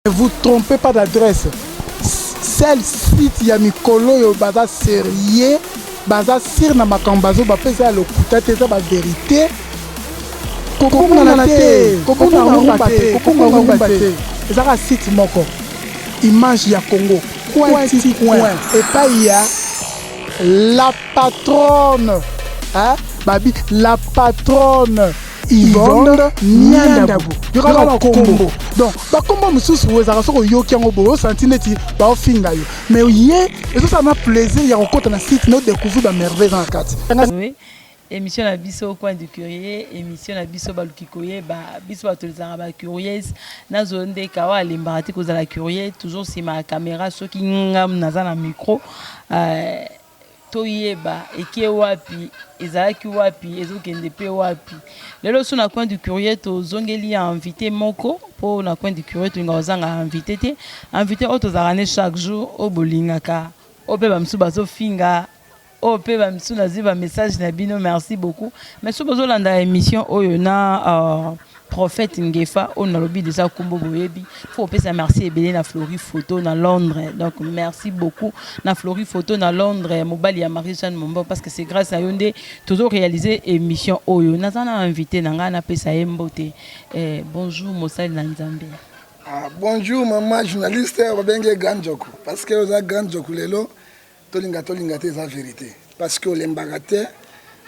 Ne vous trompez pas d'adresse. Celle site ya mikolo yo baza sérieux, baza sir na makambazo ba pesa le kutate za ba vérité. Kokona na te, kokona rumba te. Ezaka site moko. Image ya Congo. Coin et pas il y a la patronne. Hein? Babi, la patronne. Yvonne Nyandabu. Il y aura un combo. Donc, comme nous sommes aux arrasons, il y a un centimètre, mais oui, et ça m'a plaisir. Il y a encore un site, nous découvrir la merveille dans la carte. Oui, émission la biso au coin du courrier, émission la biso balukikoye, biso batolizanga ba curieuse, na zone de kawa limbarati koza la courrier, toujours si ma caméra, ceux qui ngam naza na micro. Toyeba eke wapi ezalaki wapi ezokende pe wapi lelo so na coin du courrier to zongeli ya invité moko po na coin du courrier to ngozanga invité te invité auto zarane chaque jour au bolingaka ope ba msu bazo finga ope ba msu naziba message na bino merci beaucoup mais so bozo landa émission oyo na Prophète Ngefa on a lobby déjà kumbo boyebi faut pesa merci ebele na Flori Photo na Londres donc merci beaucoup na Flori Photo na Londres mobali ya Marie-Jeanne Mombo parce que c'est grâce à Yonde toujours réaliser émission oyo nazana invité nanga na pesa yembote bonjour Mosali na Nzambe. Bonjour maman journaliste Robenge Ganjoko parce que oza Ganjoko lelo tolinga te za vérité parce que lembagate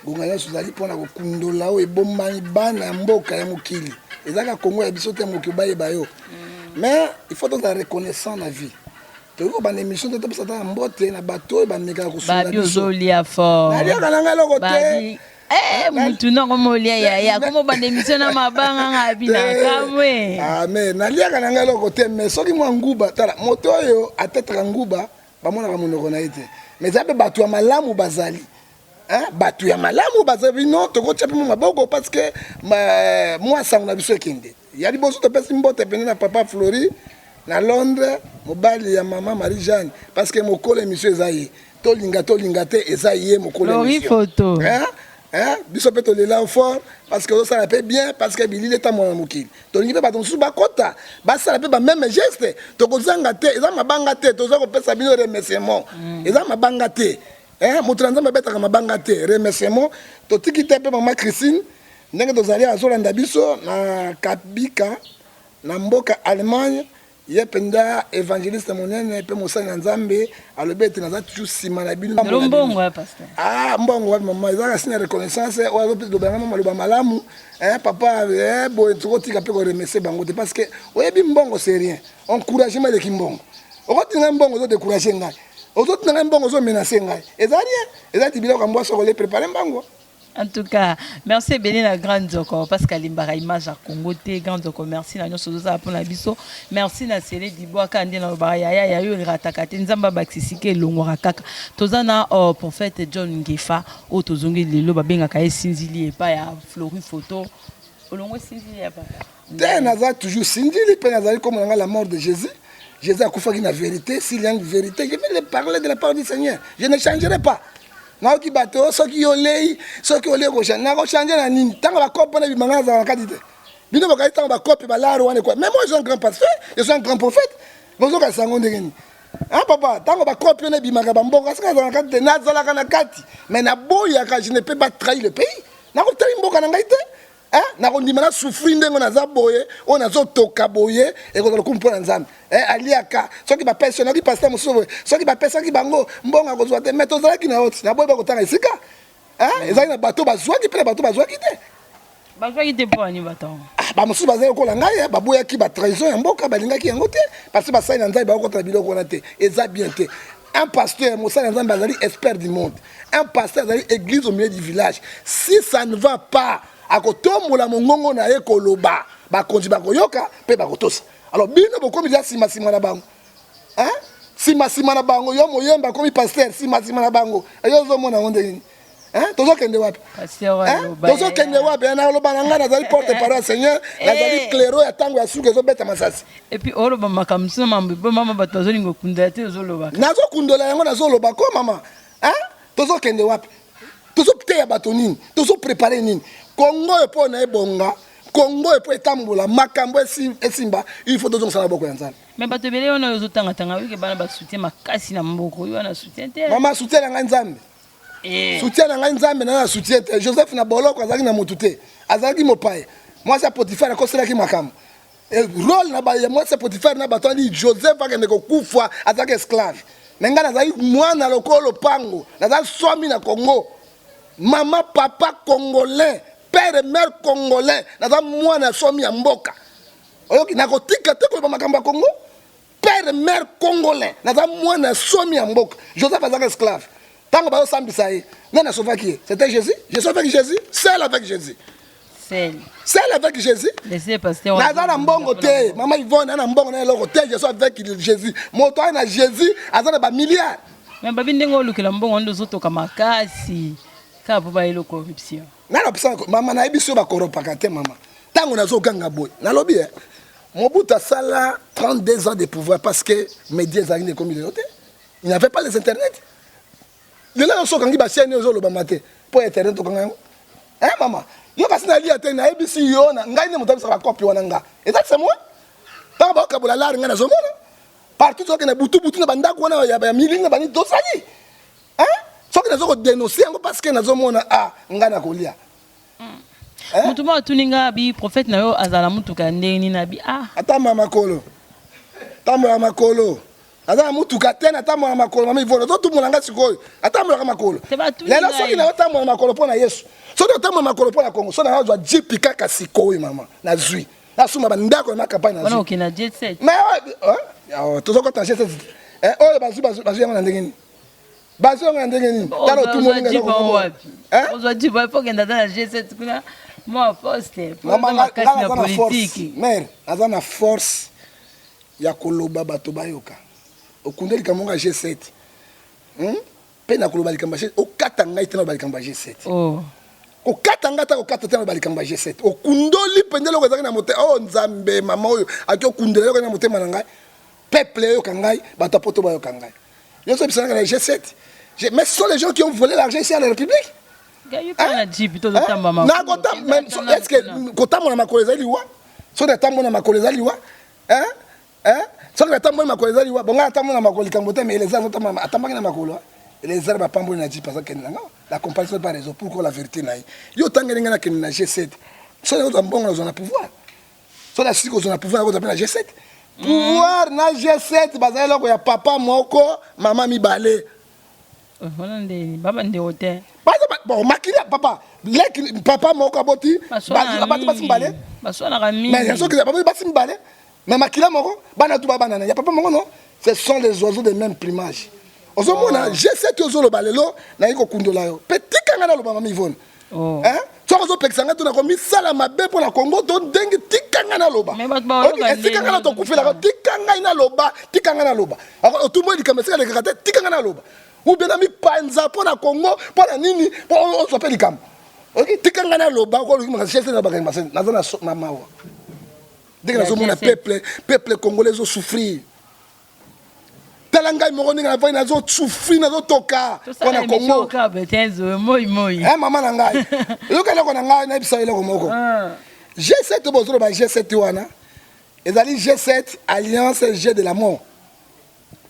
Gongaya suzali pona ko kundola o ebomani bana mboka ya mokili ezaka Congo ya biso te mokiba yebayo mais il faut donc la reconnaissance na vie to ko ba émission to pesa ta mbote na bato ba meka ko sula biso ba biozolia fort na dia kana ngalo ko te mutu na ko molia ya komo ba émission na mabanga ngabina kamwe mais na dia kana ngalo ko te mais soki mo nguba tala moto yo atetra nguba ba mona ka monoko na ite mais zabe bato ya malamu bazali. Batu ya malamu bazabi non toko tchapi mo maboko parce que moi ça on a biso kende ya liboso to pesi mbote pene na papa Flori na Londres mobali ya maman Marie-Jeanne parce que mokolo émission ezaye to linga te ezaye mokolo émission photo biso pe to lela fort parce que ça la paie bien parce que bilile ta mona mokili to lingi pe bato su bakota ba ça la paie ba même geste to kozanga te eza mabanga te to zo ko pesa bino remerciement eza mabanga te. Moutranza mabeta kama banga te remerciement to tiki tepe maman Christine ndenge tozali azolanda biso na Kabika na mboka Allemagne ye penda évangéliste monene pe mosali na Nzambe alobete naza toujours sima na bino mbongo ya pasteur mbongo wa maman ezaka signe reconnaissance wa zo pete dobanga maloba malamu papa bo tokotika pe ko remercier bango te parce que oyebi mbongo c'est rien encouragement de kimbongo okotinga mbongo zo décourager ngai autres n'ont pas besoin de menacer. En tout cas, merci Bénin la grande Zoko parce qu'elle a image à Congo grande Zoko merci na nyoso za pour la biso merci na Célé Dibois kandi na baraya ya yo ratakate nzamba bakisike longora kaka tozana prophète John Ngefa o tozongi lelo babenga ka esinzili epa ya Flori Photo olongo sinzili ya papa naza toujours sinzili pe nazali comme la mort de Jésus. Jésus a fait la vérité, s'il y a une vérité, je vais le parler de la part du Seigneur. Je ne changerai pas. Naoki bateau, ceux qui ont l'air, ceux qui ont l'air, je n'ai changé la ligne. Tant que la coupe, on a vu ma dans la qualité. Bino bakay tant que la coupe, bah là, on est quoi. Mais moi, je suis un grand pasteur, je suis un grand prophète. Bonjour, à Sangon de Geni. Hein, papa, tant que la coupe, on a vu ma gabambo, parce que dans la qualité, Nazala Kanakati. Mais na boya, je ne peux pas trahir le pays. N'a pas trahir mon canangité. Na kondimana souffrir ndengo na zaboye on azo toka boye et ko comprendre nzambe aliaka soki ba personne qui pasteur musobo soki ba personne qui bango mbonga ko zoate mais tozala ki na oti na boye ba ko tanga isika ezali na bato bazwa ki pe bato bazwa ki te po ani bato ba musu bazali ko la ngai ba boya ki ba trahison ya mboka ba linga ki yango te parce que ba sai na nzambe ba ko tala biloko na te eza bien te. Un pasteur, Moussa Nzambe azali expert du monde. Un pasteur azali église au milieu du village. Si ça ne va pas akotombola mongongo na ye koloba bakonzi bakoyoka pe bakotosa alors bino bokomi dia sima na bango sima na bango yo moyemba komi pasteur sima na bango yo zo mona onde ni tozo kende wapi tozo kende wapi na loba na ngana zali porte parole Seigneur nazali clairo ya tango ya suke zo beta masasi et puis olo ba makamso mambo mama bato zo lingo kunda te zo loba nazo kundola yango nazo loba ko mama tozo kende wapi tozo pte ya bato nini tozo préparer nini Congo epo na ebonga Congo et pour étambola makambo esimba il faut donc ça beaucoup ensemble. Mais bato belé on a aux tanga tanga oui que bana ba soutien makasi na mboko yo na soutien te. Maman soutien na nzambe. Soutien na nzambe na soutien te. Joseph na boloko azaki na motute. Azaki mopaye. Moi c'est Potiphar ko sela ki makambo. Et rôle na ba moi c'est Potiphar na bato ni Joseph va ko kufa azaki esclave. Nenga nazaki mwana lokolo pango. Nazaki somi na Congo. Maman papa congolais. Père et mère congolais, naza mwana somi ya mboka. Oyoki nakotika te ko makambo Congo. Père et mère congolais, naza mwana somi ya mboka. Joseph azaka esclave. Tango ba sambisa ye, nana sauva qui? C'était Jésus. Je sauve avec Jésus, seul avec Jésus. Seul avec Jésus. Laissez pasteur. Naza na mbongo te, maman Yvonne na mbongo na loko te, je suis avec Jésus. Moto na Jésus, azana ba milliards. Mais babi ndengo lukela mbongo ndo zoto kamakasi. Ka po ba elo corruption. Nana pisa mama na ebiso ba koropaka te mama. Tango nazo ganga boy. Nalobi Mobutu sala 32 ans de pouvoir parce que médias zangine communauté. Il n'avait pas les internet. Le là so kangi ba chaîne zo lo ba maté pour internet to kanga. Maman. Yo kasi na li atena ebiso yo na ngai ne mutabisa ba copy wana nga. Et ça c'est moi. Tango ba kabola la nga na zo mona. Partout so na butu na bandako wana ya milinga bani dosali. Faut que nous dénoncer parce que nous avons ngana kolia. Mutuma tuninga bi prophète na yo azala mutuka ndeni na bi ata mama kolo. Mama kolo. Azala mutuka tena ata mama kolo mama ivona to mulanga sikoyo. Ata mama kolo. Lelo soki na ata mama kolo pona Yesu. Soki ata mama kolo pona Congo. So na zo jipika ka sikoyo mama. Na zui. Na suma bandako na kampanye na zui. Wana okina jet set. Mais to zoko tanche set. Bazu yana ndengeni. Bazo ngandengeni talo tumoni ngalo ko wapi ozo jiba faut que ndata na G7 kuna mo poste mama na politique mère azana force ya koloba bato bayoka okundeli kamonga G7 pe na koloba likamba G okata ngai tena balikamba G7 okata ngata okata tena balikamba G7 okundoli pendelo ko zaki na mote nzambe mama oyo aki okundela ko na motema na ngai peuple yo kangai bato poto bayoka ngai yo so bisana na G7. Mais ce sont les gens qui ont volé l'argent ici à la République. Est-ce que quand on a ma collègue liwa, so de temps on a ma collègue liwa, so de temps on a ma collègue liwa, bon attends on a ma collègue kambote mais les arbres attends na ma collègue, les arbres pas bon na dit parce que la comparaison n'est pas raison pourquoi la vérité na yo tangeli ngana que na G7. So les autres bon on a pouvoir. So la siko on a pouvoir on appelle la G7. Pouvoir na G7 bazali loko ya papa moko mama mibale. Baba nde hotel. Bon, makilia papa, papa moko boti, basimbale. Basona rami. Mais il y a ceux qui papa basimbale. Mais makilia moko, bana tu baba nana. Il y a papa moko non. Ce sont les oiseaux de même plumage. Ozo mona, je sais que ozo lo balelo na iko kundola yo. Petit kangana lo mama Yvonne. Tu as ozo pexanga tu na komi sala mabe pour la Congo to dengue tikangana loba. OK, tikangana to kufela tikangana loba, tikangana loba. Alors tout le monde dit comme ça les kata tikangana loba. Ou bien ami panza pour la Congo pour la nini pour on s'appelle likam. OK, tikangana loba ko lo chef na bagay masen na zona mama wa. Dès que nous sommes peuple congolais ont souffrir. Talanga mo ninga na zo souffrir na zo toka on a Congo. Maman na ngai. Yo kana ko na ngai na bisa ile ko moko. G7 bozoro ba G7 wana. Ezali G7 alliance G de la mort.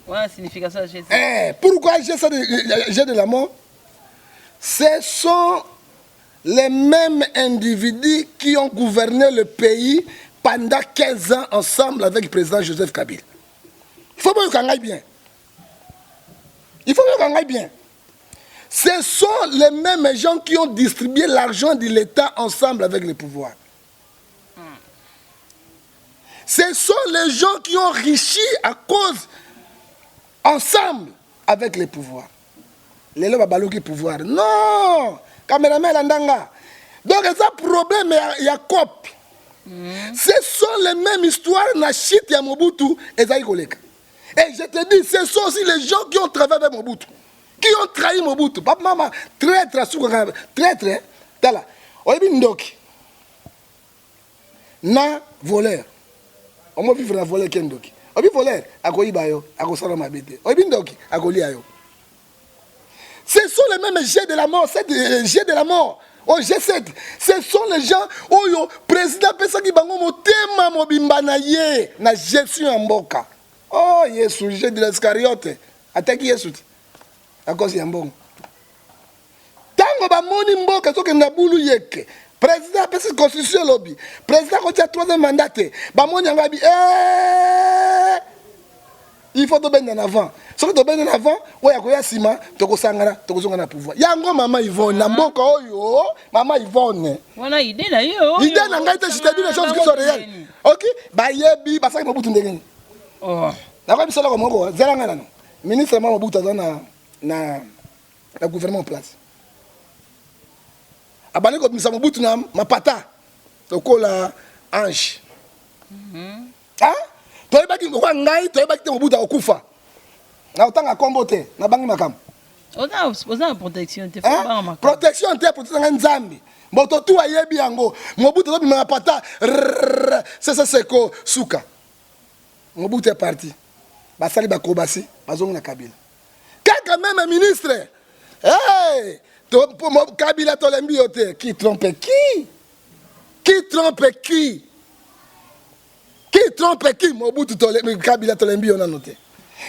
Ouais, signification G7. Pourquoi G de la mort? Ce sont les mêmes individus qui ont gouverné le pays pendant 15 ans ensemble avec le président Joseph Kabila. Il faut que vous bien. Il faut que vous bien. Ce sont les mêmes gens qui ont distribué l'argent de l'État ensemble avec le pouvoir. Ce sont les gens qui ont enrichi à cause ensemble avec les pouvoirs. Les gens qui pouvoir. Non! Caméraman Landanga. Donc, c'est un problème, il y a COP. Ce sont les mêmes histoires, Nachit et Mobutu et Zaïkolek. Et je te dis, ce sont aussi les gens qui ont travaillé avec Mobutu. Qui ont trahi Mobutu. Papa, maman, traître, traître, tala. Oyebi Ndoki. Na voleur. On va vivre na voleur qui Ndoki. Oyebi voleur, akoyiba yo, akosala mabete. Oyebi Ndoki, akolia yo. Ce sont les mêmes jets de la mort, c'est jets de la mort. au G7. Ce sont les gens où le président Pesaki Bango Motema Mobimba na ye na gestion en mboka. Oh, Yesu, j'ai de l'Escariote. Attaque Yesu. À cause de mbongo. Tango ba moni mboka soke na bulu yeke. Président Pesaki constitution lobby. Président Kotia 3e mandat. Ba moni ngabi il faut te mettre en avant. Si tu te mets en avant, ouais, il y a Sima, tu as pouvoir. Yango maman Yvonne, na mboka oyo, maman Yvonne. Wana idée là yo. Idée na ngai te je te dis les choses qui sont réelles. OK? Ba yebi, ba saki mobutu ndenge. Oh. Na kwa bisala ko moko, zela ngana no. Ministre mama mobutu na gouvernement en place. Abani ko misa mobutu na mapata. Tokola ange. Hein? Toyebaki ko ngai toyebaki te mobutu akufa na otanga kombo te na bangi makam oza protection te fa ba makam protection te protection nzambi moto tu ayebi yango mobutu to bima pata c'est seko suka mobutu est parti basali bakobasi bazonga na Kabila kaka même ministre hey to Kabila to lembi yote qui trompe qui Qui trompe qui Mobutu Kabila Tolembi on a noté.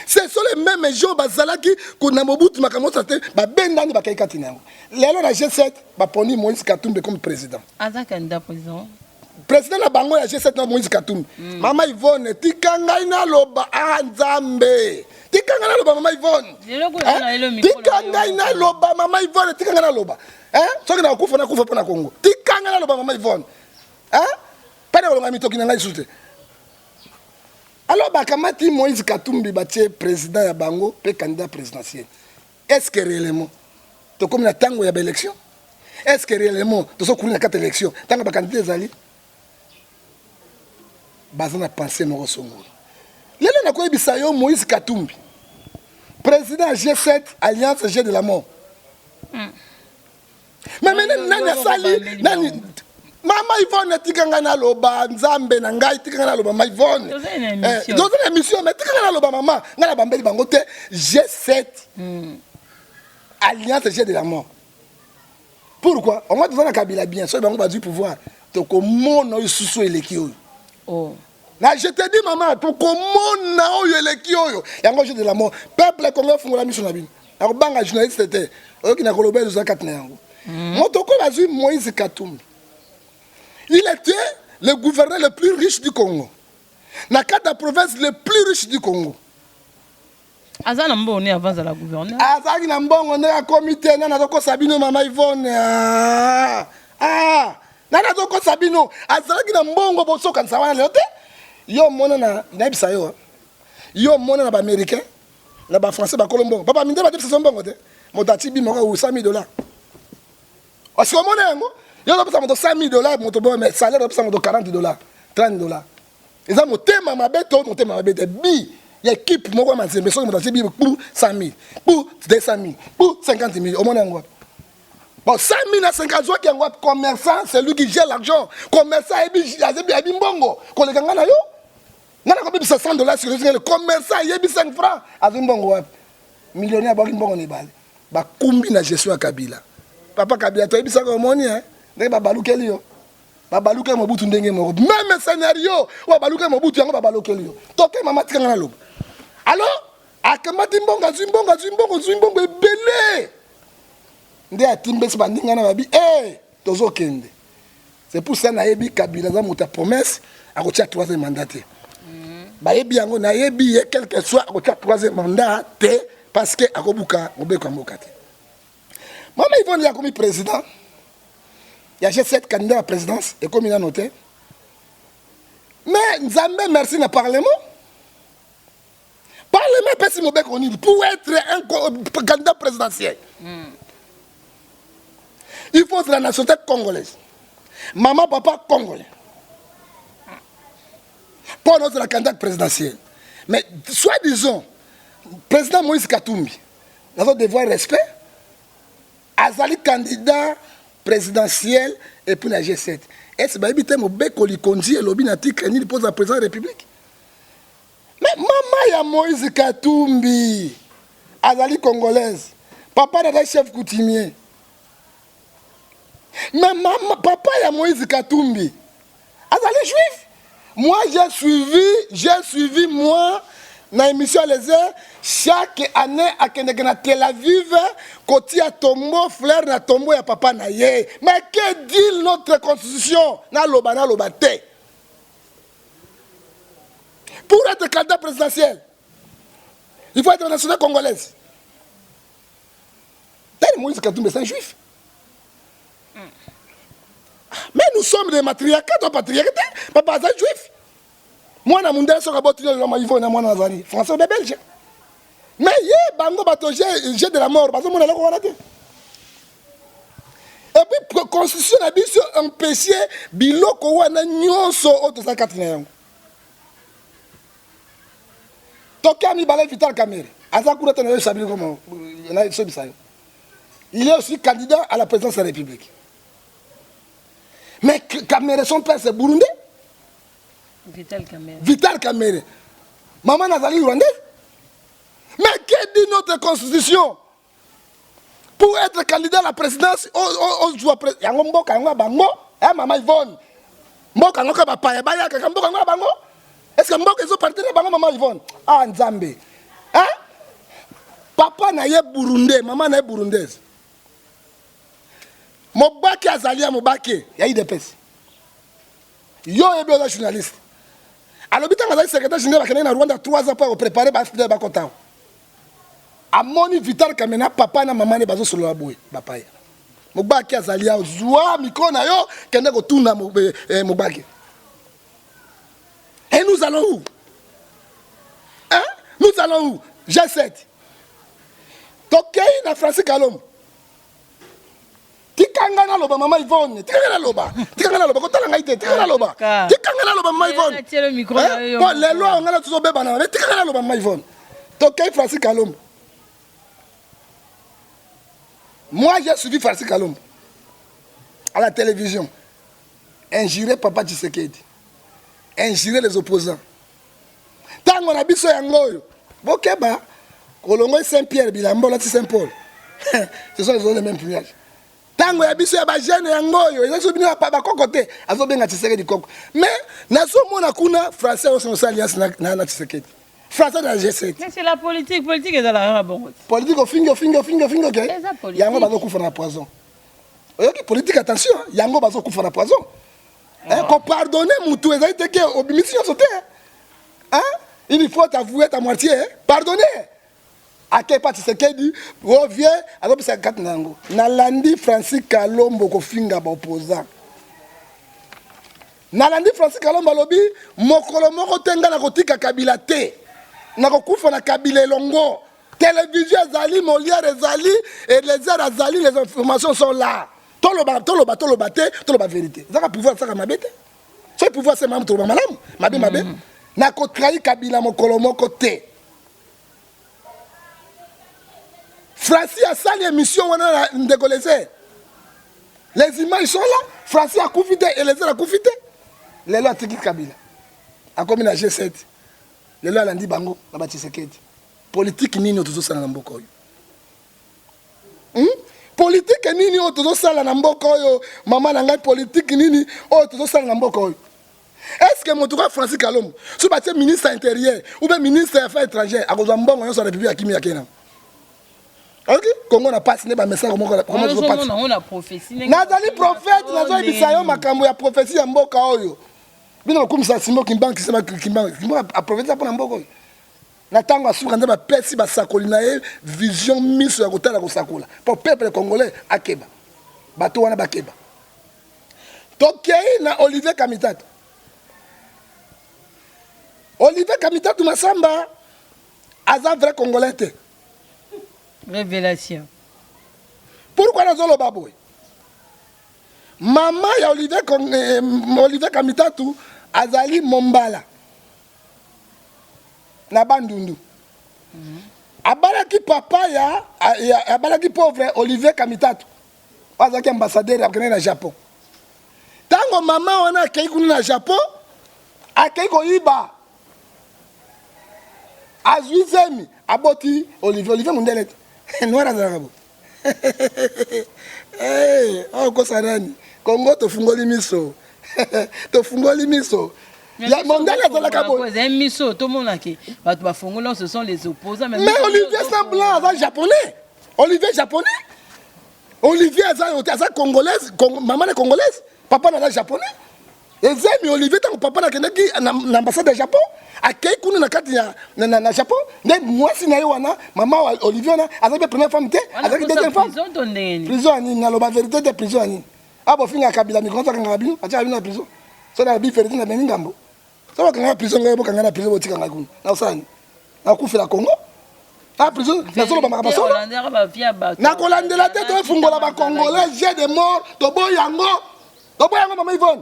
Ce sont les mêmes gens bazalaki qu'on a Mobutu Makamoto ba bendani ba kaikati nango. Lelo na G7 ba poni Moïse Katumbi comme président. Aza candidat président. Président na bango ya G7 na Moïse Katumbi. Mama Yvonne tikanga ina loba Nzambe. Tikanga na loba Mama Yvonne. Tikanga ina loba Mama Yvonne tikanga na loba. Soki na kufa pona Congo. Tikanga na loba Mama Yvonne. Pas de longa mitoki na ngai sute. Alors, Bakamati Moïse Katumbi batie président ya bango pe candidat présidentiel. Est-ce que réellement, to comme na tango ya élection, est-ce que réellement, to so kuri na 4 élections, tango ba candidat zali, bazana penser no songolo. Lelo na ko ebisa yo Moïse Katumbi, président G7 Alliance G de la mort. Mais maintenant nani sali, nani Mama Yvonne tikanga na loba Nzambe na ngai tikanga na loba Mama Yvonne. Dans une émission mais tikanga na loba mama ngala bambeli bango te G7 Alliance G de la mort. Pourquoi? On va devant la Kabila bien, so bango ba du pouvoir. To ko mona yususu eleki oyo. Oh. Na je te dis maman to ko mona oyo eleki oyo. Yango G de la mort. Peuple congolais fungola mission na bino. Na banga journaliste te. Oyo ki na koloba zo 4 na yango. Motoko la zui Moïse Katumbi. Il était le gouverneur le plus riche du Congo. Dans 4 provinces les plus riches du Congo. Azana mbongo ne avance la gouverneur. Azaki na mbongo ne a comité na toko Sabino Mama Yvonne. Na toko Sabino. Azaki na mbongo boso kanisa wana leo te. Yo mona na ibisa yo. Yo mona na ba américain, na ba français ba colombo. Papa minde ba tepesa mbongo te. Motati bi moko $100,000. Parce que mona yango il y a $100,000, mais salaire de $40, $30. Ils ont monté ma bête, monté ma bête, bi, il y a équipe, moi, ma zéro, mais ça, pour 100,000, pour 200,000, pour 50,000, au moins, bon, 100,000 à 50 qui est commerçant, c'est lui qui gère l'argent. Commerçant, il y a bongo. Quand les gars, il y a $100 sur le commerçant, il y a 5 francs. À bongo, millionnaire, il y a bongo, il y a combien de gestion à Kabila. Papa Kabila, tu as dit ça comme on est, babalukeli yo babaluke mobutu ndenge moko même scénario wa baluke mobutu yango babalukeli yo toke mama tikanga na loba alors akamati mbonga zimbongo ebele nde atimbesi bandinga na babi tozokende c'est pour ça nayebi Kabila za muta promesse akotia 3e mandat te bayebi yango nayebi ye quelque soit akotia 3e mandat te parce que akobuka mobeko mboka te Mama Yvonne ya komi président. Il y a G7 candidats à la présidence, et comme il a noté. Mais Nzambe, merci dans le Parlement. Parlement, peut pour être un candidat présidentiel. Il faut la nationalité congolaise. Maman, papa, congolais. Pour notre la candidate présidentielle. Mais, soi-disant, président Moïse Katumbi, nous avons devoir respect. Azali candidat présidentiel et puis la G7. Est-ce que vous avez dit que lobby n'a pose la présidence de la République? Mais maman ya Moïse Katumbi, Azali congolaise, papa est chef coutumier. Mais maman, papa il y a Moïse Katumbi. Azali juif. Moi j'ai suivi moi dans l'émission Les Heures chaque année à Tel Aviv côté à tombeau fleur na tombeau ya papa na ye. Mais que dit notre constitution na loba te. Pour être candidat présidentiel, il faut être national congolaise. Moïse Katumbi c'est un juif. Mais nous sommes des matriarcats, toi patriarcat, papa c'est juif. Moi na mundele soka botino le maïvo na moi nazali français de belge. Mais bango bato j'ai de la mort parce que mon aloko wana te. Et puis constitution na biso empêcher biloko wana nyonso auto za katina yango. Toka mi balai Vital Kamerhe. Aza kuna tena sabili comme na so bisayo. Il est aussi candidat à la présidence de la République. Mais Kamerhe, son père, c'est burundais. Vital Kamerhe. Vital Kamerhe. Maman Nazali rwandaise. Mais que dit notre constitution? Pour être candidat à la présidence, on doit yango mboka yango bango, maman Yvonne. Mboka yango ba paya baya ka mboka yango bango. Est-ce que mboka ils ont parti de bango maman Yvonne? Ah Nzambe. Hein? Papa na ye burundais, maman na ye burundaise. Mobaki azali ya Mobaki ya IDPS. Yo ebe oza journaliste. Alors bitanga azali secrétaire général bakene na Rwanda 3 ans pour préparer ba fidèle ba konta. Amoni Vital Kamerhe papa na maman ne bazo solo la boy bapaya. Mobaki azali ya zwa micro na yo kende ko tuna Mobaki. Et nous allons où? Hein? Nous allons où? G7. Tokei na Francis Kalom. Tikanga na loba mama Yvonne, tikanga na loba kotala ngaite, tikanga na loba mama Yvonne. Bon, les lois on a toujours bébé na, tikanga na loba mama Yvonne. Tokei Francis Kalom. Moi j'ai suivi Francis Kalom à la télévision. Injurer Papa Tshisekedi. Injurer les opposants. Tango na biso yango. Bokeba Kolongo Saint-Pierre Bilambo là Saint-Paul. Ce sont les mêmes plumages. Tango ya biso ya ba jeune yangoyo ezo bino pa ba kokote azo benga Tshisekedi koko mais nazo mona kuna français au son alliance na Tshisekedi français na G7 mais c'est la politique est dans la bon politique au fingo okay yango bazo kufa na poison oyoki politique attention yango bazo kufa na poison hein ko pardonner mutu ezali te ke obimisi yo sote hein il faut avouer ta moitié pardonner. Ake pati Tshisekedi revient alors ça kat nango nalandi Francis Kalombo ko finga ba opposant nalandi Francis Kalombo lobi mokolo moko tenga na kotika Kabila te na kokufa na Kabila longo télévision ezali Molière ezali et les heures ezali les informations sont là toloba vérité zaka pouvoir saka mabete ce pouvoir c'est même toloba malamu mabe na ko trahi Kabila mokolo moko te. Francis a sali émission wana ndegolese. Les images sont là. Francis a koufité et les autres a koufité. Les lois tiki Kabila. A comme na G7. Les lois landi bango na ba Tshisekedi. Politique nini otozo sala na mboko yo. Politique nini otozo sala na mboko yo. Maman na ngai politique nini otozo sala na mboko yo. Est-ce que mon tour Francis Kalombo, si tu ministre intérieur ou bien ministre des Affaires étrangères, à cause d'un bon on sur la République à Kimi Akena. Ok, Congo n'a pas signé un message comment on a prophétie. Nazali prophète, nazali bisayo makambo ya prophétie ya mboka oyo. Bino comme ça Simon Kimbank a prophétisé pour mboka oyo. Na tango asuka nda ba pesi ba sakoli na ye vision miso ya kotala ko sakola. Pour peuple congolais akeba. Bato wana bakeba. Tokei na Olivier Kamitatu. Olivier Kamitatu Masamba aza vrai congolais te. Révélation. Pourquoi nous avons le baboué? Maman ya Olivier Kamitatu azali Mombala. Na Bandundu. Abalaki papa ya abalaki pauvre Olivier Kamitatu. Azaki ambassadeur akene na Japon. Tango maman wana akei kuna na Japon, akei ko iba. Azuizemi aboti Olivier Mundele. Noir azalabo. okosa nani Congo tofungoli miso tofungoli miso ya mondele azalaka boye miso to monaki bato bafungola ce sont les opposants mais Olivier Saint-Blanc aza japonais Olivier japonais Olivier aza congolaise maman est congolaise papa na japonais ezemi Olivier tango papa na kendaki na ambassade ya Japon akei kuna na kati na Japon nde mwasi na ye wana mama Olivier na azaki première femme te azaki deuxième femme prison ani na loba vérité de prison ani abo finga kabila mi konta kanga bino acha bino na prison so na bi feriti na bengi ngambo so ba kanga prison ngabo kanga na prison botika ngakuna na usani na kufela Congo na prison na solo ba makabaso na kolandela te to fungola ba congolais j'ai de mort to boyango mama Yvonne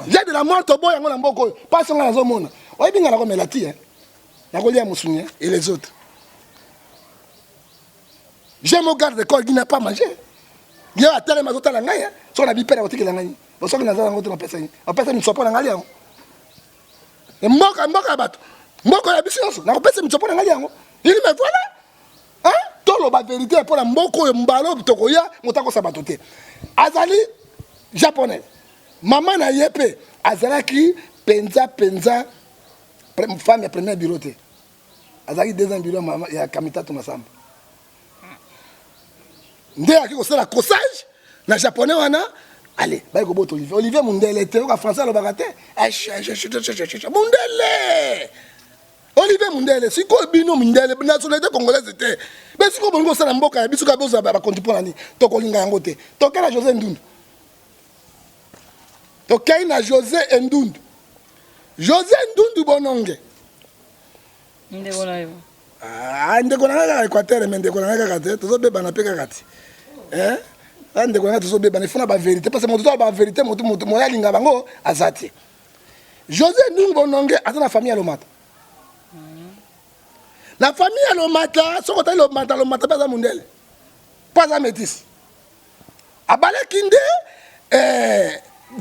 j'ai de la mort to boyango na mboko pas nga nazo mona oyi binga na ko melati na ko lia musunya et les autres je me garde corps qui n'a pas mangé yo atele mazota la ngaya so na bipera otiki la ngaya bo so na zala ngoto na pesa ni apesa ni sopo na ngali yango mboka bato mboka ya bisinso na ko pesa ni sopo na ngali yango ili me voilà hein tolo ba vérité pour la mboko mbalo tokoya motako sabato te azali japonais maman na yepe azalaki penza femme ya premier bureau te azalaki deuxième bureau ya Kamitato Masamba nde aki kosala cossage na japonais wana allez bayi kobota Olivier Mundele te oka français alobaka te Mundele Olivier Mundele sikoyo bino Mundele nationalité congolaise te mais sikoyo bolingo osala mboka ya biso ka boza bakonti mpo nani tokolinga yango te tokela José Ndundu tokei na José Ndundu bononge ndeko na yo ndeko na kaka Équateur mais ndeko na kaka te tozobeba na pe kaka ti ndeko na tozobeba ifuna ba vérité parce que moto ba vérité moto moyalinga bango azati José Ndundu bononge aza na famille ya Lomata la famille ya Lomata soko ta Lomata baza Mundele pas métis abalaki nde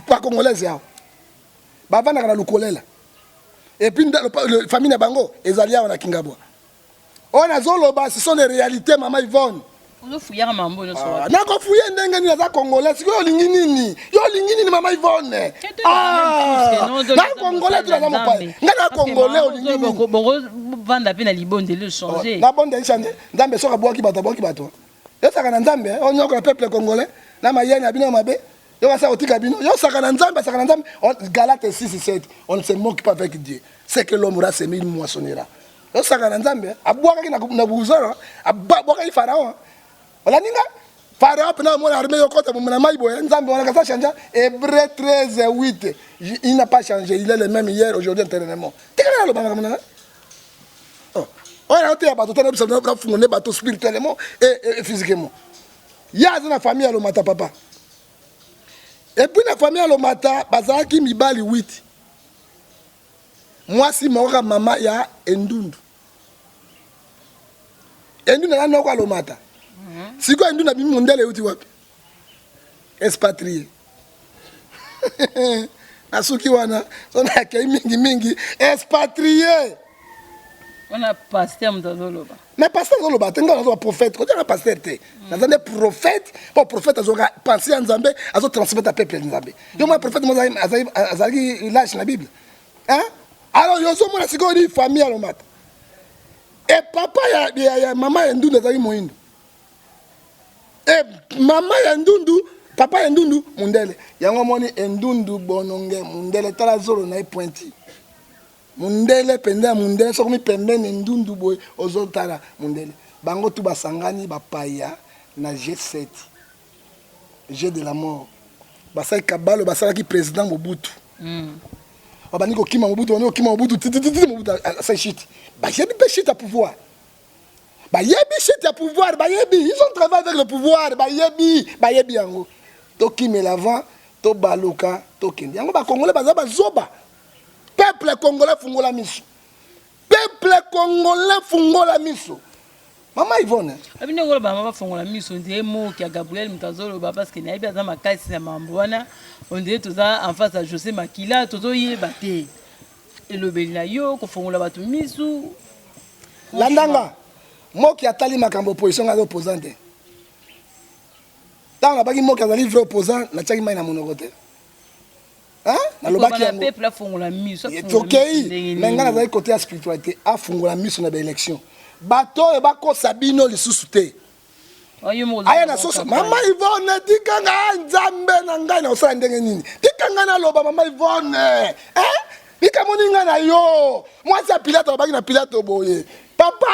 pa congolaise yao bavanda na lukolela et puis la famille na bango ezalia na Kingabwa on azoloba ce sont les réalités maman Yvonne on fouiller mambo no so na ko fouiller ndenge ni za congolaise yo lingi nini maman Yvonne na congolais tu na mopai ngana congolais olingi bongo vanda pe na libonde le changer na bonde changer ndambe soka boaki bato yo saka na ndambe on yoko na peuple congolais na mayeni abino mabe yo ça otika bino yo saka na nzambe Galates 6:7 on ne se moque pas avec Dieu c'est que l'homme aura semé il moissonnera yo saka na nzambe abwaka na buzoro abwaka i pharaon wala ninga pharaon pena mo na armée yo kota mo na maibo nzambe wana kasa chanja Hébreux 13:8 il n'a pas changé il est le même hier aujourd'hui éternellement tikana lo banga mona on a été abato tena bisa na fungone bato spirituellement et physiquement ya na famille ya Lomata papa. Et puis la famille à Lomata, bazaki mibali 8. Moi si mora mama ya Ndundu. Ndundu na noko Lomata. Siko Ndundu na bimi Mundele uti wapi? Expatrié. Asuki wana, sona kei mingi expatrié. On a pasteur mtazoloba. Mais pasteur zoloba tenga na prophète, ko na pasteur te. Na zande prophète, pour prophète azoka penser en Nzambe, azo transmettre à peuple Nzambe. Yo moi prophète moi azali lâche la Bible. Hein? Alors yo so mona siko ni famille à Lomata. Et papa ya maman ya Ndundu azali moindo. Et maman ya Ndundu, papa ya Ndundu Mundele. Yango moni Ndundu bononge Mundele tala zolo na pointi. Mundele penda Mundele soko mi pembeni Ndundu boy ozotala Mundele bango tu basangani bapaya na G7 G de la mort basai kabalo basalaki président Mobutu babani ko kima Mobutu on kima Mobutu titi Mobutu sa shit ba yebi pe shit à pouvoir ils ont travaillé avec le pouvoir ba yebi yango to kime l'avant to baluka to kendi yango ba congolais bazaba zoba. Peuple congolais fungola miso. Maman Yvonne. Abine ngolo ba mama fungola miso ndiye mo ki Gabriel Mutazolo ba parce que na ibi azama kasi na mambwana on dirait tout ça en face à José Makila tozo yeba te. Elobeli na yo ko fungola batu miso. Landanga mo ki atali makambo opposition ga opposante. Tant on a pas qui moque à livre opposant, na tchaki mai na monokote. Hein? Na lobaki yango. Peuple a fongola miso. OK. Mais ngana za côté la spiritualité, a fongola miso na ba élection. Bato e ba ko sabino lisusu te. Aya na soso mama Yvonne tikanga nzambe na ngai na osala ndenge nini? Tikanga na loba mama Yvonne. Hein? Bikamoninga na yo. Moi ça Pilate ba na Pilate boye. Papa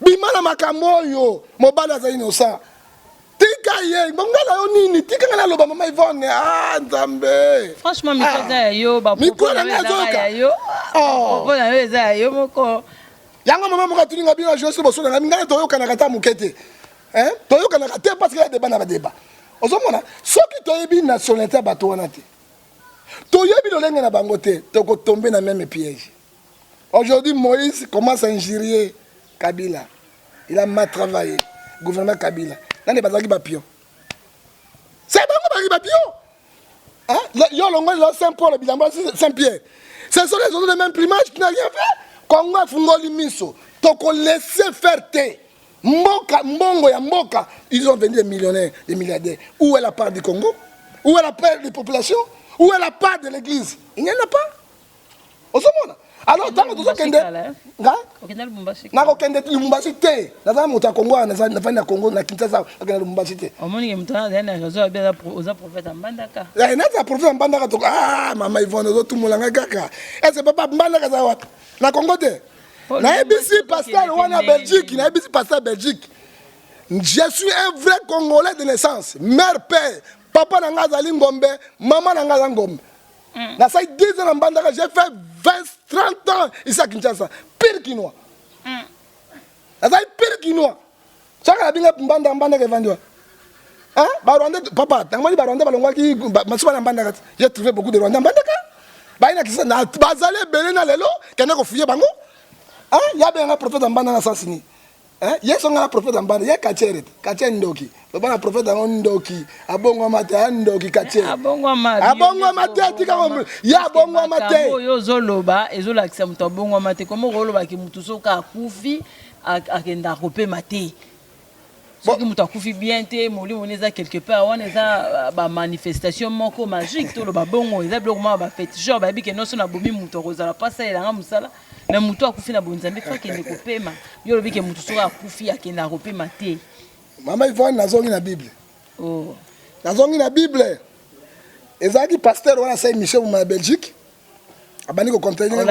bimana makambo yo. Mobala za inosa. Tika ye, ngala yo nini? Tikanga na loba mama Yvonne. Ah nzambe. Franchement mikoza yo ba propos na zoka yo. Oh, bona yo za yo moko. Yango mama moko tulinga bino Josu boso na ngana to yo kana kata mukete. Hein? To yo kana kata parce que y a débat na débat. Ozomona, soki to yebi nationalité bato wana te. To yebi lolenge na bango te, to ko tomber na même piège. Aujourd'hui Moïse commence à injurier Kabila. Il a mal travaillé. Gouvernement Kabila. Nani bazaki ba pion. C'est bango bazaki ba pion. Hein? Yo longo le Saint-Paul bilamba Saint-Pierre. Ce sont les autres de même plumage qui n'a rien fait. Congo fungoli miso. To ko laisser faire te. Mboka mbongo ya mboka, ils ont vendu des millionnaires, des milliardaires. Où est la part du Congo? Où est la part des populations? Où est la part de l'église? Il n'y en a pas. Au monde. Alors, tant que tout ça, na kokende Lubumbashi te. Na mota Congo, na Congo, na Kinshasa, na Lubumbashi te. Au monde, il y a un réseau aux prophètes en Bandaka. Il y a un prophète en Bandaka. Ah, maman Yvonne, tout le monde en Gaka. Et c'est pas Bandaka, ça va. Na Congo te. Na ABC pasteur wana Belgique, na ABC pasteur Belgique. Je suis un vrai Congolais de naissance, mère père, papa nanga zali ngombe, maman nanga za ngombe. Na ça 10 ans en Bandaka, j'ai fait 20-30 ans ici à Kinshasa, pire quinois. Na ça pire quinois. Chaka binga Bandaka vendu. Hein? Ba Rwanda papa, tangmani ba Rwanda balongwa ki masuba na Bandaka. J'ai trouvé beaucoup de Rwanda en Bandaka. Ba ina kisa na bazale belena lelo, kana ko fuye bango. Hein? Il y a bien un prophète en bande dans Sassini. Hein? Il y a un prophète en bande, il y a Kachere, Kachere Ndoki. Le bon prophète en Ndoki, Abongo Mate, Ndoki, Kachere. Abongo Mate, il y a Abongo Mate. Yo Zoloba, et Zola qui s'appelle Abongo Mate, comment Roloba qui moutuso ka Koufi, à Kenda Rope Mate. Ce qui m'a fait bien, on est quelque part, on est à la manifestation magique, tout le babongo, ils ont bloqué ma fête. Genre, baby, que nous sommes à Bomi Moutorosa, la passe à la Ramsala, mais Mouto a couffé la bonne zambie, faut qu'il ne coupe pas. Yo, le bique Mouto sera couffé à qu'il n'a repé maté. Maman, il faut une zone dans la Bible. Oh. La zone dans la Bible. Et ça qui pasteur, on a ça, Michel, ou ma Belgique. Abani ko contenir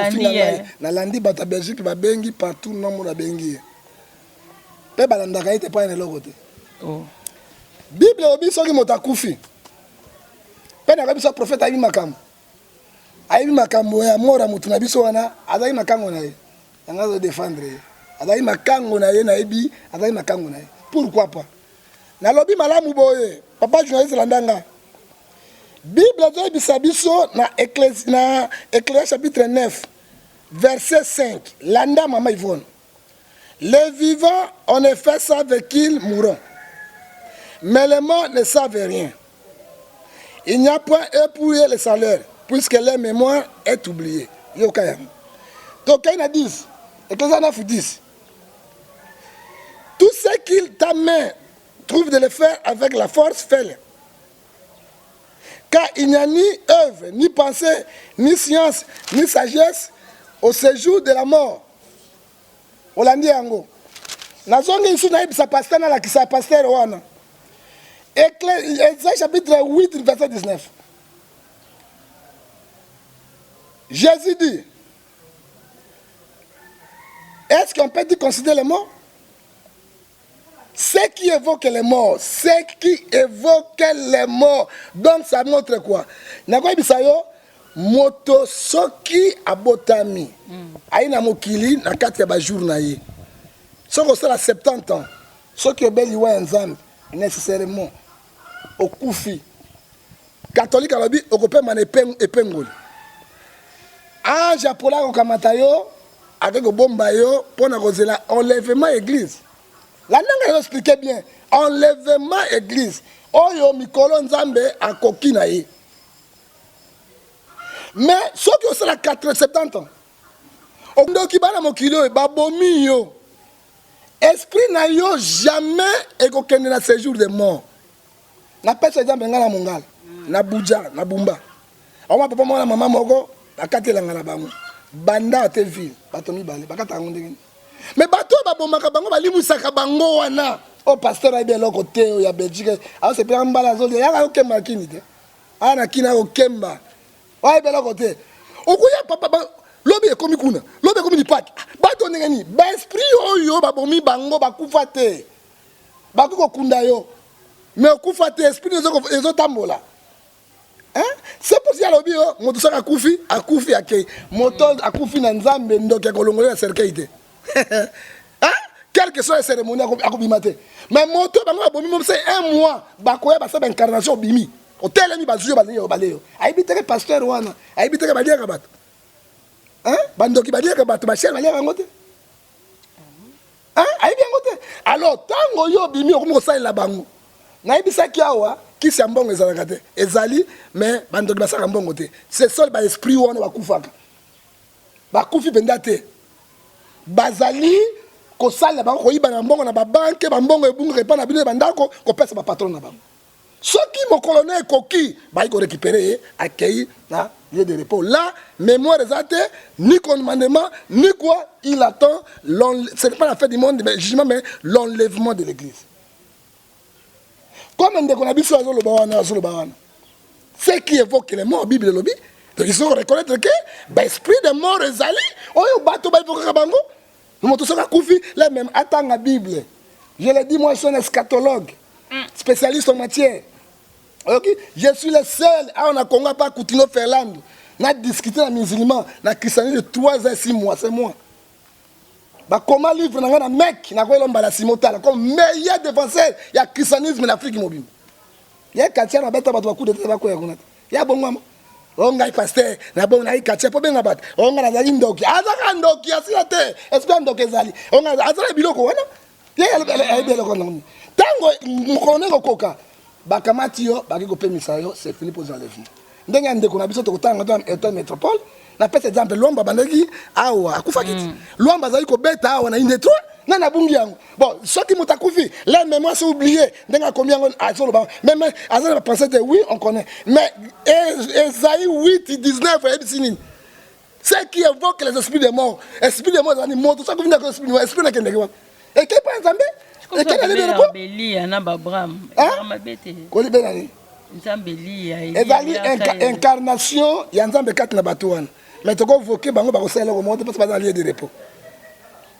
na landi bata Belgique, ba bengi partout, non, mon bengi. Pe balandaka ite pa na lokote. Oh. Bible obi soki motakufi. Pe na biso prophète ayi makambo. Ayi makambo ya mora mutu na biso wana, azali makango na ye. Yanga zo défendre. Azali makango na ye na ebi, azali makango na ye. Pourquoi pas? Na lobi malamu boye. Papa journaliste landanga. Bible zo bisa biso na Ecclésiaste chapitre 9 verset 5. Landa mama Yvonne. Les vivants, en effet, savent qu'ils mourront. Mais les morts ne savent rien. Il n'y a point éprouvé le salaire, puisque leur mémoire est oubliée. Donc, il y a 10. Ecclésiaste 10. Tout ce qu'il ta main trouve de le faire avec la force, fais-le. Car il n'y a ni œuvre, ni pensée, ni science, ni sagesse au séjour de la mort. Olandi yango. Nazongi ici na ibisa pasteur na la kisa pasteur wana. Ecclésiaste chapitre 8 verset 19. Jésus dit, est-ce qu'on peut dire considérer les morts? Ce qui évoque les morts, donc ça montre quoi? Nakwa ibisa yo moto soki abotami aina mokili na kati ya ba jour na ye soko sala 70 ans soki obeli wa nzambe nécessairement okufi catholique alobi okopema na epengoli ange apola kokamata yo akeko bomba yo pona kozela enlèvement église la nanga yo expliquer bien enlèvement église oyo mikolo nzambe akoki na ye. Mais ceux qui ont 70 ans, qui bana mokilo babomi yo. Esprit na yo jamais et kokende na séjour de mort. Na pesa exemple ngana mongala. Na buja, na bumba. Oma papa mona mama moko akatelanga na bango. Banda te ville, bato mibale, bakata ngo ndenge. Mais bato babomaka bango balimusaka bango wana. O pasteur ayi beloko te ya Belgique. Aho se pera mbala zoli ya okemba kini te. Ana kina okemba. Ayi beloko te. Okuya papa lobi ekomi kuna. Lobi ekomi ni pak. Bato ndenge ni. Ba esprit oyo babomi bango bakufa te. Bakuko kunda yo. Mais okufa te esprit ezo tambola. Hein? C'est pour ça que je moto saka akufi akei moto akufi na nzambe ndoki akolongola ya cercueil. Hein? Quelle que soit la cérémonie akobimate. Mais moto bango abomi mo c'est un mois bakoya ba sa incarnation bimi. Otelemi bazuyo baleyo. Aibiteke pasteur wana, aibiteke baliaka bato. Hein? Bandoki baliaka bato ba cher baliaka ngote. Hein? Aibi ngote. Alors tango yo bimi okomo salela bango. Na ibisaki awa qui c'est bon ezalaka te ezali mais bandoki basaka mbongo te c'est seul ba esprit wana bakufaka bakufi penda te bazali kosala bango koyiba na mbongo na babanke bambongo ebunga epa na bino bandako kopesa bapatron na bango soki mokolo na ekoki bayi korécupérer accueilli na lieu de repos là mémoire ezate ni commandement ni quoi il attend ce n'est pas la fin du monde mais jugement mais l'enlèvement de l'église. Comme on a dit sur ce qui évoque les morts, Bible lobby, donc il faut reconnaître que l'esprit de mort est allé, oh, bateau, nous montrons ça à Koufi, là même, attends la Bible. Je l'ai dit, moi je suis un eschatologue, spécialiste en matière. Okay? Je suis le seul, on a Congo pas Coutinho Ferland, on a discuté dans les musulmans, dans la christianisme de 3 à 6 mois, c'est moi. Comment livre na mec na ko lomba la simotala comme meilleur défenseur ya christianisme en Afrique mobile. Ya katia na beta bato ba coup de tête ba ko ya kunata. Ya bongo on ngai pasteur na bongo na katia po benga bat. On nga na ndoki. Azaka ndoki asila te. Esprit ndoki ezali. On nga azala biloko wana. Ya biloko nani. Tango mukone kokoka. Bakamati yo baki ko pemisa yo c'est fini pour enlèvement. Ndenge ndeko na biso to kotanga dans métropole. Na pesa exemple lomba bandaki awa akufa kiti lomba zali ko beta awa na indetro na na bungi yango bon soki mutakufi la mémoire c'est oublié ndenga combien on azolo ba même azala penser que oui on connaît mais Esaïe 8:19 ebisini ce qui évoque les esprits des morts zani moto ça ko vinda ko esprit na kende kwa et que pas nzambe et que na ko beli na babram mabete ko libena nzambeli ezali incarnation ya nzambe kati na bato wana mais tu convoquer bango bakosala ko monter parce que dans lieu de repos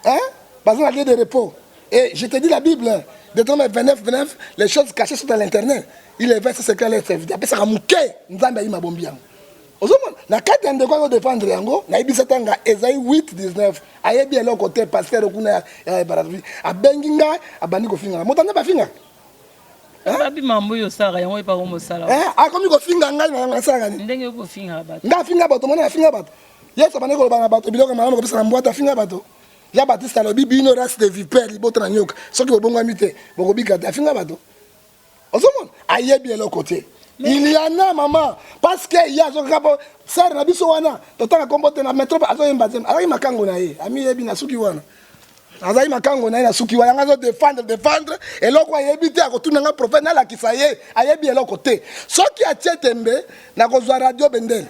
hein dans un lieu de repos et je te dis la Bible Deutéronome 29 les choses cachées sont à l'internet il est versé secret les serviteurs après ça ramuke nzambe ayi mabombi yango ozomona na kati ya ndeko défendre yango na ibisa tanga Esaïe 8:19 ayebi eloko côté pasteur kuna ya barabi abenginga abandi ko finga motanda ba finga babi mambo yo sala yango epa ko mosala akomi ko finga ngai na sala ngani ndenge ko finga bato nga finga bato mona finga bato yeso bane ko bana bato biloko malamu ko pesa na mbwata finga bato ya batista lobi bino race de vipère libota na nyoka soki bobonga mite boko bikata finga bato ozomona ayebi eloko te il y en a maman parce que il y a zo kapo sar na biso wana totanga kombote na métropole azo yemba zem alaki makango na ye ami yebi na suki wana azali makango na ye na suki wana ngazo défendre eloko ayebi te akotuna nga prophète na lakisa ye ayebi eloko te soki atie tembe na kozwa radio bendele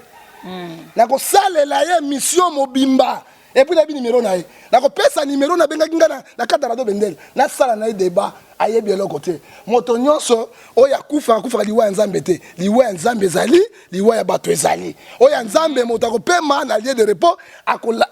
na kosalela ye mission mobimba et puis la numéro na ye na kopesa numéro na benga kinga na kata radio bendele na sala na ye débat ayebi eloko te moto nyonso oya kufa liwa nzambe te liwa nzambe ezali liwa ya bato ezali oya nzambe moto akopema na lieu de repos akola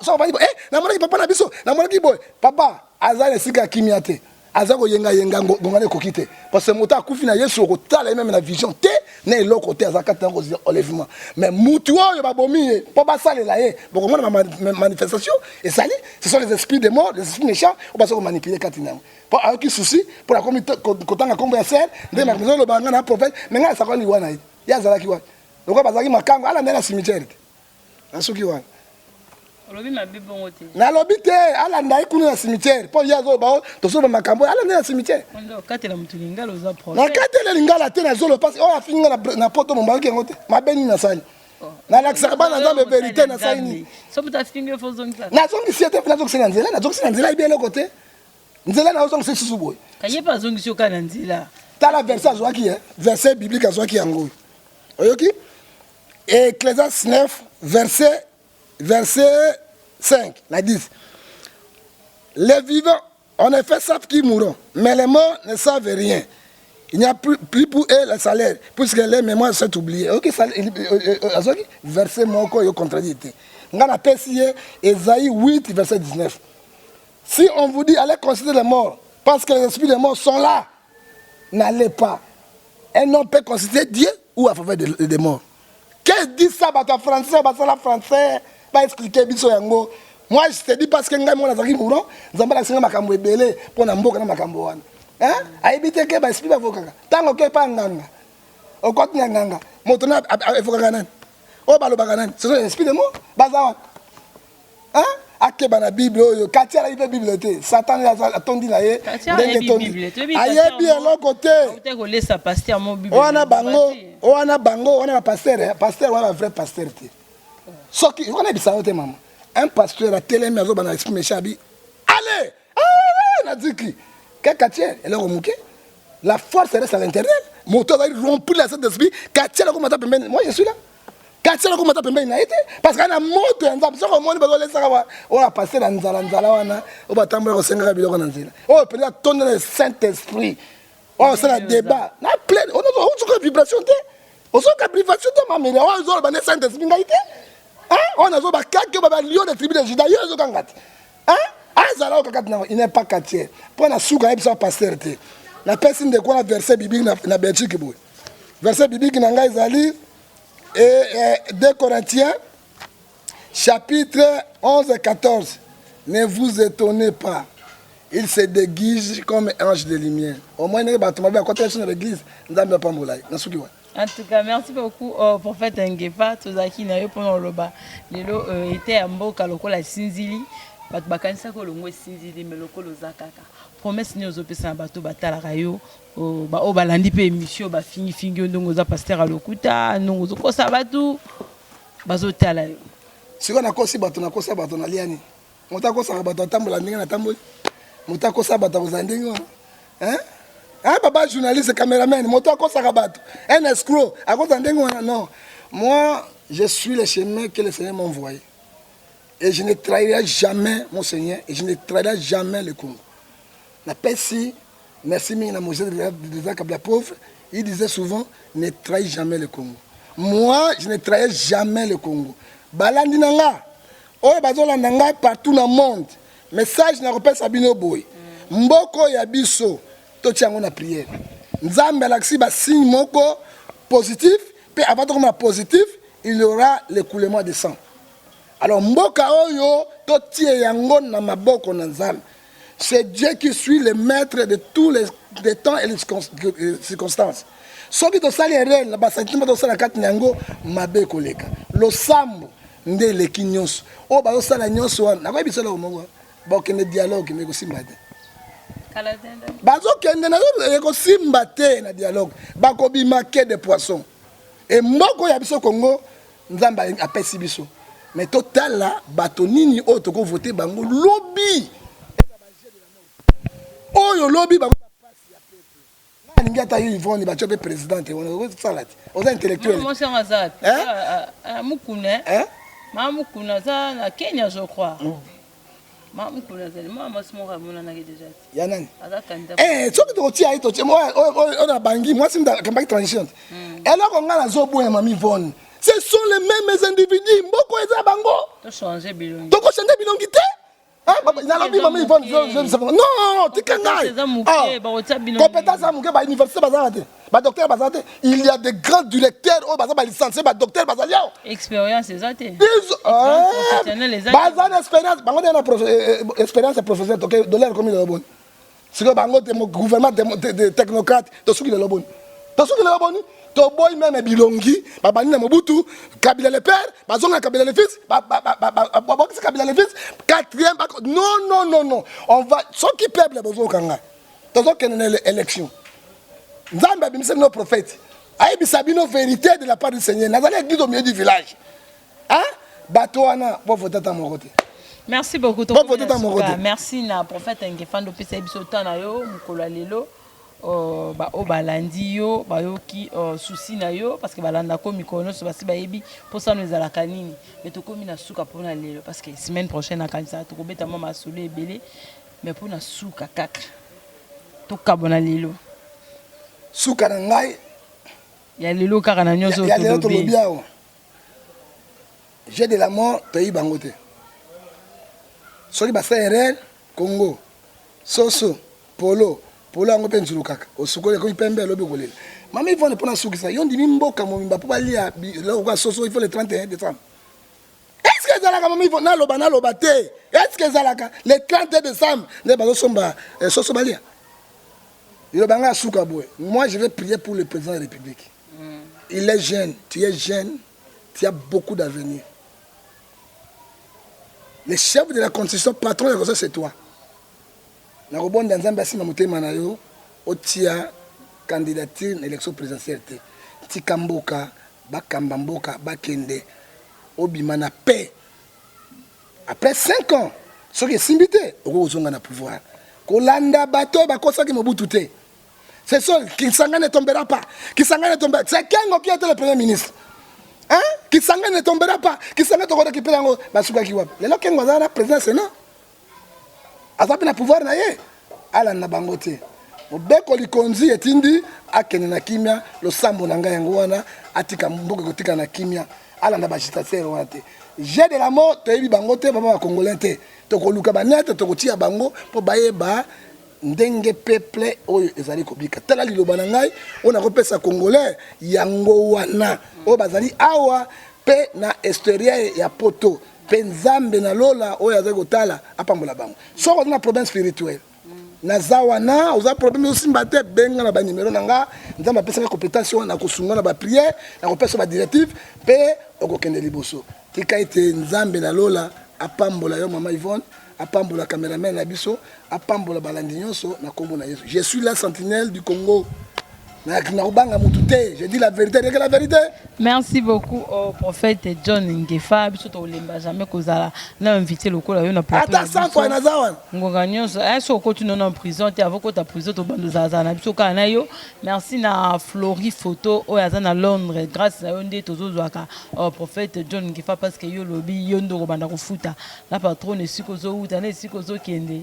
so bani na mona ki papa na biso na mona ki boy papa azali sika kimia te azako yenga ngongane kokite parce que moto akufi na Yesu okotala même na vision te na eloko te azaka tango enlèvement mais mutu oyo babomi po basalela ye boko mona manifestation et sali ce sont les esprits des morts les esprits méchants ou parce qu'on manipuler katina pour aucun souci pour la communauté kotanga kombo ya sel de na maison le banga na prophète mais nga sakoni wana ya zalaki wa lokwa bazaki makango ala ndena cimetière na soki wana olobi mabe bongo te na lobi te ala ndai kuna na cimetière po ya zo ba to so makambo ala ndena cimetière ndo katela mutu lingala oza prophète na katela lingala te na zolo parce o afinga na poto mombaki ngote mabeni na sali na lakisa bana nzambe vérité na saini so buta finge fo zonga na zongi siete na zongi nzela na zongi nzela ibele kote nzela na zongi sisi boy kaye pa zongi sio kana nzela T'as la verset azwaki, verset biblique azwaki yango. Oyoki? Ecclésiaste 9, verset 5, la 10. Les vivants, en effet, savent qu'ils mourront, mais les morts ne savent rien. Il n'y a plus pour eux le salaire, puisque les mémoires sont oubliées. Ok, verset moko yo contradicté. On appelle Ésaïe 8, verset 19. Si on vous dit allez considérer les morts, parce que les esprits des morts sont là, n'allez pas. Un homme peut considérer Dieu ou à faveur des morts. Qu'est-ce que dit ça, en français, la français, pas expliquer biso yango. Moi je te dis parce que ngai mona zaki mourant, nzamba singa makambo ebele pona mboka na makambo wana. Hein? Aibite ke ba esprit ba vokaka. Tango ke pa nganga. Okoti nganga. Moto na evokaka nani? O balobaka nani? Ce sont les esprits de mort. Bazawa. Hein? Akeba na Bible oyo, katia la Bible te. Satan a tondi na ye. Ndenge tondi. Ayebi eloko te. Ote ko laisser pasteur mon Bible. Wana bango, wana pasteur, pasteur wana vrai pasteur te. Soki, on a bisa ote maman. Un pasteur a télémé azo bana esprit méchant bi. Allez! Ah, na diki. La force reste à l'intérieur. Moteur va rompre la scène d'esprit. Moi je suis là. Parce qu'il y a un moto, on a passé dans Nzala, on va tomber au Sénégal. On va tourner le Saint-Esprit. On va un débat. On a une vibration. On a une vibration. On a une Saint-Esprit. On a un lion de tribu de Juda. Il n'est pas quartier. Pour la souka, il y a un pasteur. La personne de quoi la verset biblique na Belgique. Verset biblique na Isaïe et 2 Corinthiens, chapitre 11 et 14. Ne vous étonnez pas. Il se déguise comme un ange de lumière. Au moins, il y a un côté de l'église. En tout cas, merci beaucoup prophète Ngefa. Tozaki na yo pendant le bas. Lelo était à Mboka lokola Sinzili. Bakanisa ko longo Sinzili meloko lozakaka. Promesse ni ozopesa bato batala rayo o balandi pe émission ba fingi ndongo za pasteur alokuta ndongo zokosa bato bazotala yo. Siko na kosi bato na liani. Mutakosa bato tambola ndenge na tamboli. Mutakosa bato kozandenge wana. Hein? Ah, papa journaliste, caméraman, un escroc, non. Moi, je suis le chemin que le Seigneur m'a envoyé. Et je ne trahirai jamais mon Seigneur, et je ne trahirai jamais le Congo. La paix, si, merci, Mina Mosé de Kabla pauvre, il disait souvent, ne trahis jamais le Congo. Moi, je ne trahirai jamais le Congo. Balandi nanga, bazolandanga partout dans le monde. Message n'a pas Sabino Boy. Mboko yabiso. Tout na prière. Nzambe alaxi ba signe moko positif, puis avant de comme positif, il y aura l'écoulement de sang. Alors mboka oyo to tie yango na maboko na Nzambe. C'est Dieu qui suit le maître de tous les temps et les circonstances. Ce qui to sali réel, ba sentiment to sala kat nyango mabe koleka. Lo sambo nde le kinyos. O ba sala nyos wana. Na ko bisala omongo. Ba okene dialogue me ko simbade. Bazokende na ekosimba te na dialogue bakobima ke de poisson et mboko ya biso Congo nzamba apesi biso mais total bato nini oyo toko voter bango lobby oyo lobby bango pasi ya peuple na ngata Yvonne ba chope présidente on salati aux intellectuels moi c'est Azat mukune mamukuna za na Kenya je crois. Maman Yanani. Ce que tu as dit, moi, on a bangui, moi, c'est une campagne transition. Et là, on a la zobo et mamie Von. Ce sont les mêmes individus. Beaucoup de bango. Tu as changé bilongi. Tu as changé bilongi. Il y a des grands directeurs au licenciés, docteurs, expérience expérience professionnelle, dollar comme il est bon. Si le gouvernement technocrate, tu sais qu'il est bon. Tu sais qu'il est bon. Tu boy même bilongi, babani na Mobutu, Kabila le père, bazonga Kabila le fils, Kabila le fils, quatrième. Non. On va, ceux qui peuple les besoins kanga. Tu sais qu'il y a une élection. Nzambe abimisa nos prophètes. Aïe bisabino vérité de la part du Seigneur. Nazali église au milieu du village. Hein? Batoana, pour voter dans mon côté. Merci beaucoup. Merci na prophète Ngefando pesa biso tana yo mukolo lelo. o balandi yo bayoki souci na yo parce que balanda ko mikono so basi bayebi pour ça nous ezalaka nini mais tokomi na suka mpona lelo parce que semaine prochaine akanisa tokobeta mama masolo ebele mais mpona suka kaka tokabona lelo suka na ngai ya lelo kaka na nyonso tolobi awa j'ai de la mort toyebi bango te soki basa RL Congo soso polo yango mpe nzulu kaka osukoli ekomi pembe elobi kolela mama ivone mpona sukisa yo ndimi mboka momimba mpo balia lokoka soso il faut le 31 décembre est ce que ezalaka mama ivone naloba te est ce que ezalaka le 31 décembre nde bazosomba soso balia liloba ngai asuka boye moi je vais prier pour le président de la République il est jeune tu es jeune tu as beaucoup d'avenir le chef de la constitution patron de la constitution c'est toi na kobonda nzambe asima motema na yo otia candidature na élection présidentielle te tika mboka bakamba mboka bakende obima na paix après 5 ans soki esimbi te okozonga na pouvoir kolanda bato bakosaki mobutu te c'est ça Kisanga ne tombera pas Kisanga ne tombera c'est Kengo qui était le premier ministre hein Kisanga ne tombera pas Kisanga to récupérer yango basukaki wapi lelo Kengo azala président sénat azapi na pouvoir na ye ala na bango te mobeko likonzi etindi akene na kimia losambo na ngai yango wana atika mboka kotika na kimia ala na bagitateur wana te j'ai de la mort toyebi bango te baba ba congolais te tokoluka banete tokotia bango po bayeba ndenge peuple oyo ezali kobika tala liloba na ngai ona kopesa congolais yango wana o bazali awa pe na extérieur ya poto penzambe na lola oyo azali kotala apambola bango soko na problème spirituel na zawana oza problème osimba te benga na banimero na nga nzambe apesa nga compétence na kosunga na baprière na kopesa badirective mpe okokende liboso tika ete nzambe na lola apambola yo mama Yvonne apambola cameraman na biso apambola balandi nyonso na kombo na Yesu je suis la sentinelle du Congo. Je dis la vérité, regarde la vérité. Merci beaucoup au prophète John Ngefa. Biso to lemba jamais kozala na invité lokola yo na plateau. Attends 100 fois na zawan. Ngonga nyonso so ko tu non en prison te avant ko ta prison to bando zaza na biso kana yo. Merci na Flori photo o yaza na Londres grâce à onde tozozwaka au prophète John Ngefa parce que yo lobi yo ndo banda ko futa. La patronne sikozo uta na sikozo kende.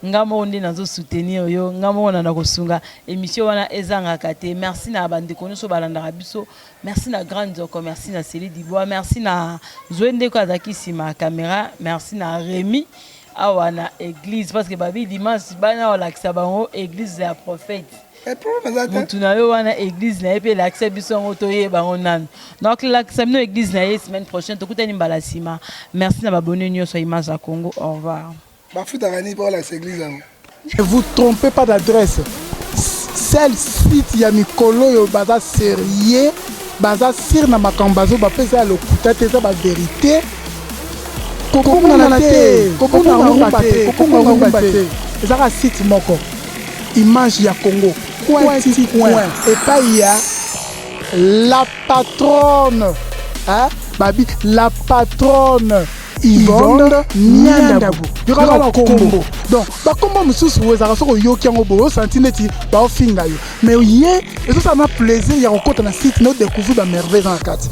Ngamo onde nazo soutenir yo ngamo na kosunga émission wana ezanga kate merci na bande konoso balanda biso merci na grande zoko merci na Céline Dibois merci na Zwende ko azaki sima caméra merci na Rémi awana église parce que babi dimanche bana wala kisabango église ya prophète mutuna yo wana église na epe l'accès biso ngotoye bango nan donc l'accès no église na semaine prochaine to kutani mbala sima merci na babone nyonso image ya Congo au revoir. Ne vous trompez pas d'adresse. Celle-ci, Yamikolo, yo baza sérieux, baza sir na makambazo, ba pesa le kutate za ba vérité. Kokona na te, kokona rumbate. Ezaka site moko. Image ya Congo. Coin et pas il y a la patronne. Hein? Babi, la patronne. Yvonne Nyandabu yokala kombo donc ba kombo mususu wezaka soko yoki yango bo senti neti ba ofinga yo mais ye eso ça m'a plaisir ya kokota na site no découvrir ba merveille dans la carte